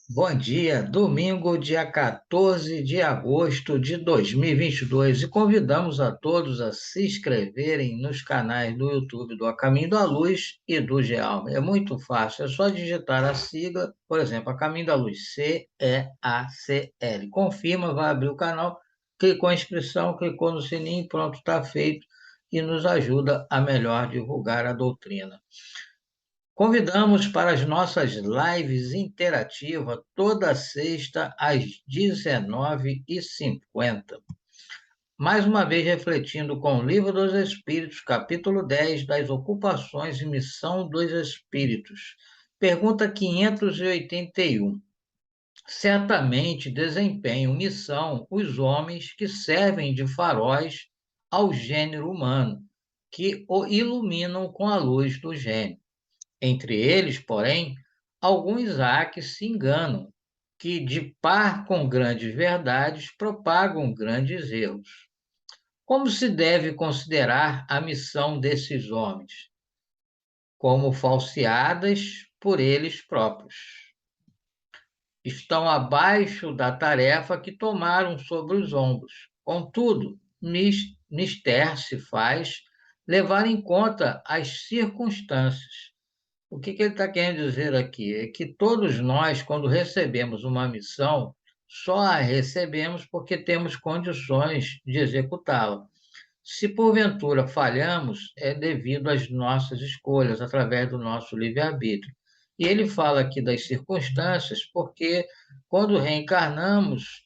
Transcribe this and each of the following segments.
Bom dia, domingo, dia 14 de agosto de 2022, e convidamos a todos a se inscreverem nos canais do YouTube do A Caminho da Luz e do Geal. É muito fácil, é só digitar a sigla, por exemplo, A Caminho da Luz, CEACL. Confirma, vai abrir o canal, clicou em inscrição, clicou no sininho, pronto, está feito e nos ajuda a melhor divulgar a doutrina. Convidamos para as nossas lives interativas toda sexta às 19h50. Mais uma vez refletindo com o Livro dos Espíritos, capítulo 10, das ocupações e missão dos espíritos. Pergunta 581. Certamente desempenham missão os homens que servem de faróis ao gênero humano, que o iluminam com a luz do gênio. Entre eles, porém, alguns há que se enganam, que, de par com grandes verdades, propagam grandes erros. Como se deve considerar a missão desses homens? Como falseadas por eles próprios. Estão abaixo da tarefa que tomaram sobre os ombros. Contudo, mister se faz levar em conta as circunstâncias. O que ele está querendo dizer aqui é que todos nós, quando recebemos uma missão, só a recebemos porque temos condições de executá-la. Se porventura falhamos, é devido às nossas escolhas, através do nosso livre-arbítrio. E ele fala aqui das circunstâncias, porque quando reencarnamos,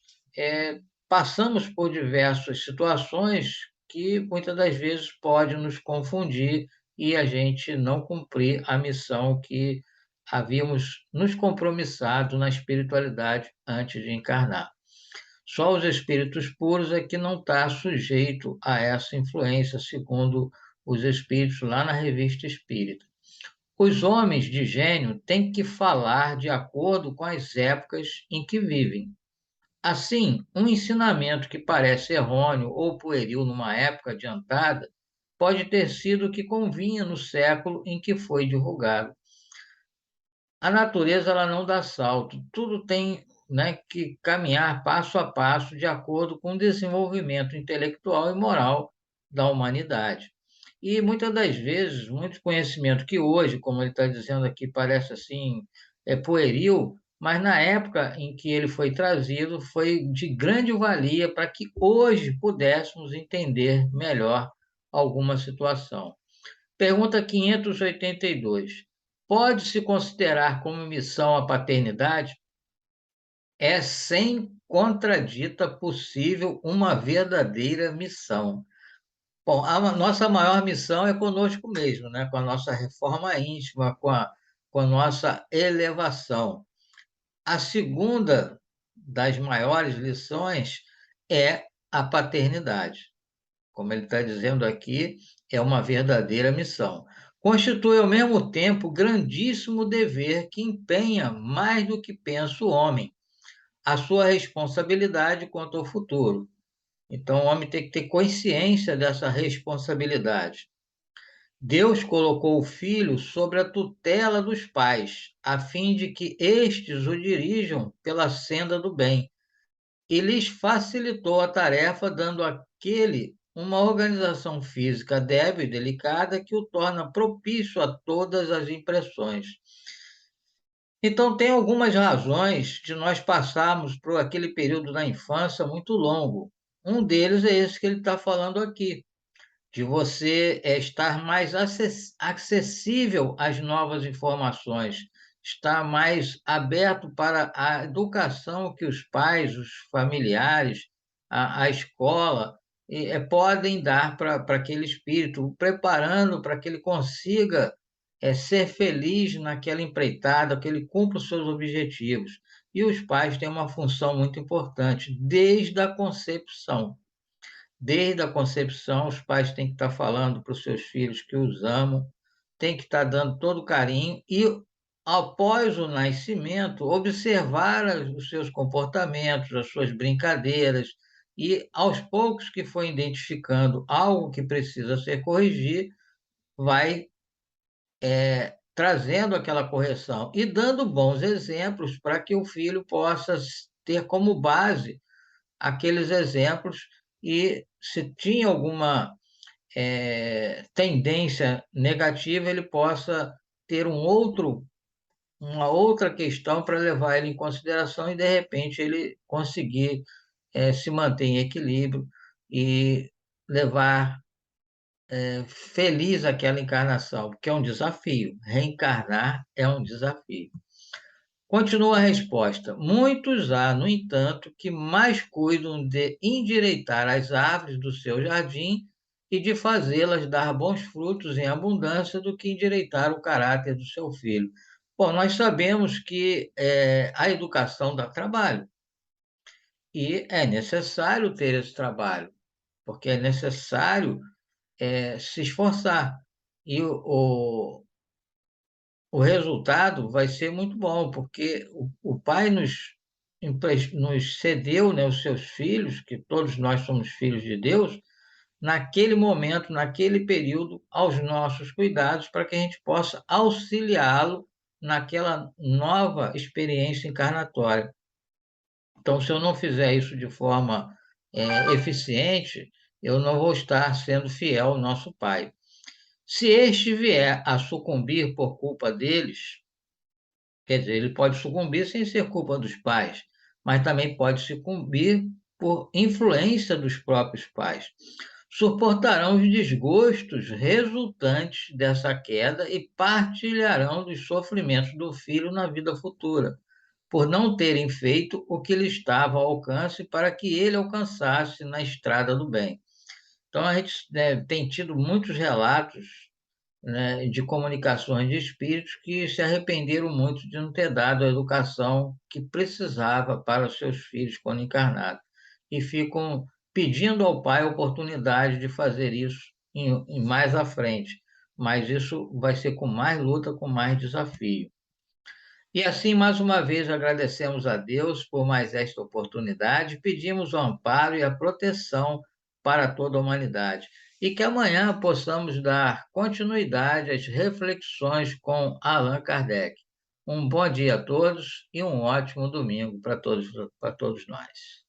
passamos por diversas situações que muitas das vezes podem nos confundir e a gente não cumprir a missão que havíamos nos compromissado na espiritualidade antes de encarnar. Só os espíritos puros é que não está sujeito a essa influência, segundo os espíritos lá na Revista Espírita. Os homens de gênio têm que falar de acordo com as épocas em que vivem. Assim, um ensinamento que parece errôneo ou pueril numa época adiantada pode ter sido o que convinha no século em que foi divulgado. A natureza ela não dá salto, tudo tem, né, que caminhar passo a passo de acordo com o desenvolvimento intelectual e moral da humanidade. E muitas das vezes, muito conhecimento que hoje, como ele está dizendo aqui, parece assim, pueril, mas na época em que ele foi trazido, foi de grande valia para que hoje pudéssemos entender melhor alguma situação. Pergunta 582. Pode-se considerar como missão a paternidade? É sem contradita possível uma verdadeira missão. Bom, a nossa maior missão é conosco mesmo, né? Com a nossa reforma íntima, com a nossa elevação. A segunda das maiores lições é a paternidade. Como ele está dizendo aqui, é uma verdadeira missão. Constitui ao mesmo tempo grandíssimo dever que empenha mais do que pensa o homem, a sua responsabilidade quanto ao futuro. Então, o homem tem que ter consciência dessa responsabilidade. Deus colocou o filho sobre a tutela dos pais, a fim de que estes o dirijam pela senda do bem e lhes facilitou a tarefa, dando àquele uma organização física débil e delicada que o torna propício a todas as impressões. Então, tem algumas razões de nós passarmos por aquele período da infância muito longo. Um deles é esse que ele está falando aqui, de você estar mais acessível às novas informações, estar mais aberto para a educação que os pais, os familiares, a escola podem dar para aquele espírito, o preparando para que ele consiga ser feliz naquela empreitada, que ele cumpra os seus objetivos. E os pais têm uma função muito importante, desde a concepção. Desde a concepção, os pais têm que estar falando para os seus filhos que os amam, têm que estar dando todo o carinho e, após o nascimento, observar os seus comportamentos, as suas brincadeiras e, aos poucos que for identificando algo que precisa ser corrigido, vai trazendo aquela correção e dando bons exemplos para que o filho possa ter como base aqueles exemplos e se tinha alguma tendência negativa, ele possa ter uma outra questão para levar ele em consideração e, de repente, ele conseguir se manter em equilíbrio e levar feliz aquela encarnação, porque é um desafio. Reencarnar é um desafio. Continua a resposta. Muitos há, no entanto, que mais cuidam de endireitar as árvores do seu jardim e de fazê-las dar bons frutos em abundância do que endireitar o caráter do seu filho. Bom, nós sabemos que a educação dá trabalho e é necessário ter esse trabalho, porque é necessário se esforçar. E o resultado vai ser muito bom, porque o Pai nos cedeu, né, os seus filhos, que todos nós somos filhos de Deus, naquele momento, naquele período, aos nossos cuidados, para que a gente possa auxiliá-lo naquela nova experiência encarnatória. Então, se eu não fizer isso de forma eficiente, eu não vou estar sendo fiel ao nosso Pai. Se este vier a sucumbir por culpa deles, quer dizer, ele pode sucumbir sem ser culpa dos pais, mas também pode sucumbir por influência dos próprios pais. Suportarão os desgostos resultantes dessa queda e partilharão dos sofrimentos do filho na vida futura, por não terem feito o que lhe estava ao alcance para que ele alcançasse na estrada do bem. Então, a gente tem tido muitos relatos, né, de comunicações de espíritos que se arrependeram muito de não ter dado a educação que precisava para os seus filhos quando encarnados, e ficam pedindo ao pai a oportunidade de fazer isso em mais à frente, mas isso vai ser com mais luta, com mais desafio. E assim, mais uma vez, agradecemos a Deus por mais esta oportunidade, pedimos o amparo e a proteção para toda a humanidade. E que amanhã possamos dar continuidade às reflexões com Allan Kardec. Um bom dia a todos e um ótimo domingo para todos nós.